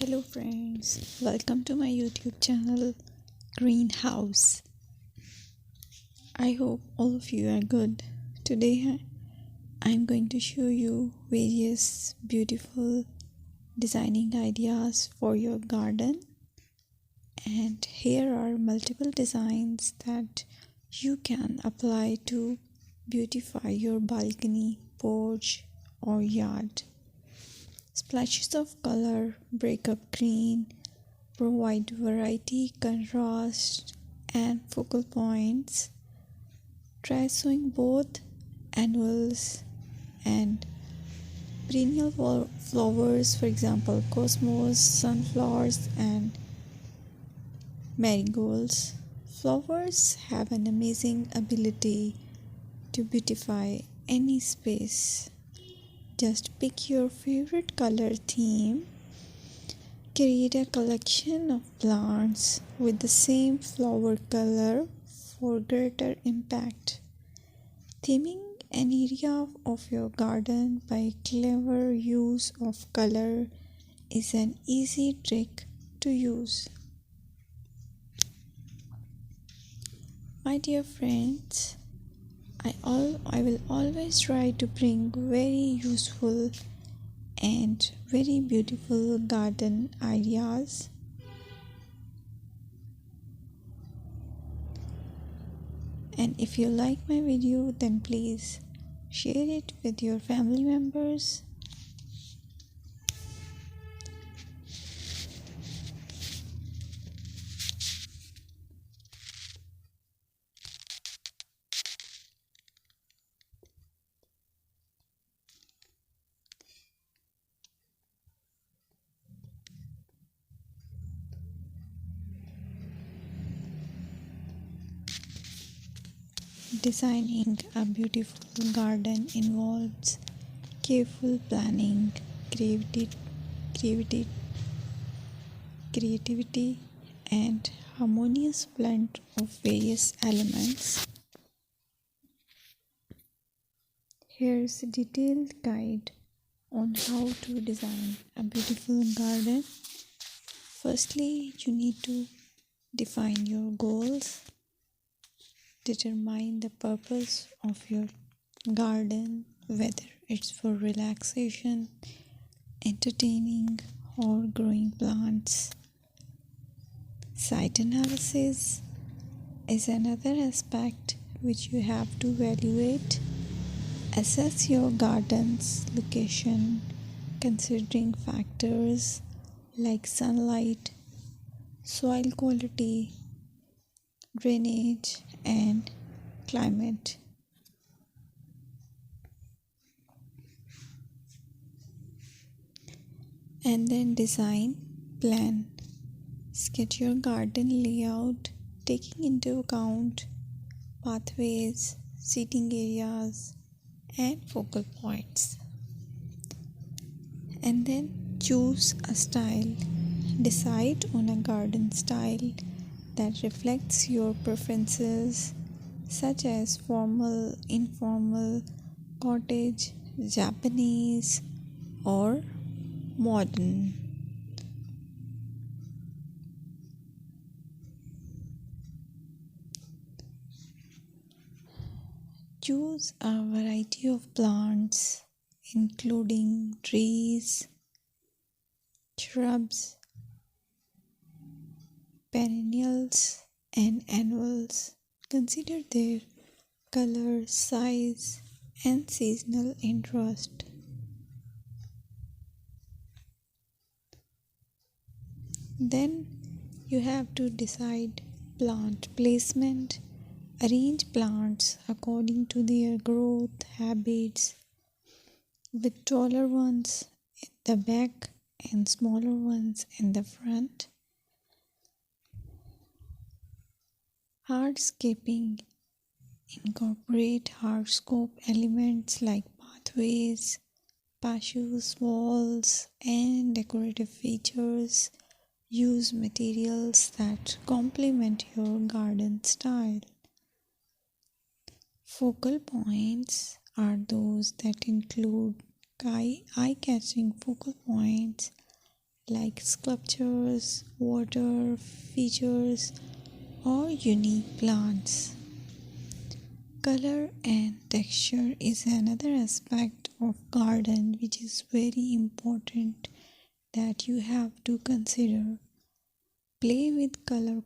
Hello friends, welcome to my YouTube channel Greenhouse. I hope all of you are good. Today I'm going to show you various beautiful designing ideas for your garden, and here are multiple designs that you can apply to beautify your balcony, porch or yard. Splashes of color break up green, provide variety, contrast, and focal points. Try sowing both annuals and perennial flowers, for example, cosmos, sunflowers, and marigolds. Flowers have an amazing ability to beautify any space. Just pick your favorite color theme. Create a collection of plants with the same flower color for greater impact. Theming an area of your garden by clever use of color is an easy trick to use. My dear friends, I will always try to bring very useful and very beautiful garden ideas. And if you like my video, then please share it with your family members. Designing a beautiful garden involves careful planning, creativity, creativity, and harmonious blend of various elements. Here's a detailed guide on how to design a beautiful garden. Firstly, you need to define your goals. Determine the purpose of your garden, whether it's for relaxation, entertaining, or growing plants. Site analysis is another aspect which you have to evaluate. Assess your garden's location, considering factors like sunlight, soil quality, drainage, and climate. And then design plan. Sketch your garden layout, taking into account pathways, seating areas, and focal points. And then choose a style. Decide on a garden style that reflects your preferences, such as formal, informal, cottage, Japanese, or modern. Choose a variety of plants, including trees, shrubs, perennials, and annuals. Consider their color, size, and seasonal interest. Then you have to decide plant placement. Arrange plants according to their growth habits, with taller ones in the back and smaller ones in the front. Hardscaping. Incorporate hardscape elements like pathways, patios, walls, and decorative features. Use materials that complement your garden style. Focal points are those that include eye-catching focal points like sculptures, water features, or unique plants. Color and texture is another aspect of garden which is very important that you have to consider. Play with color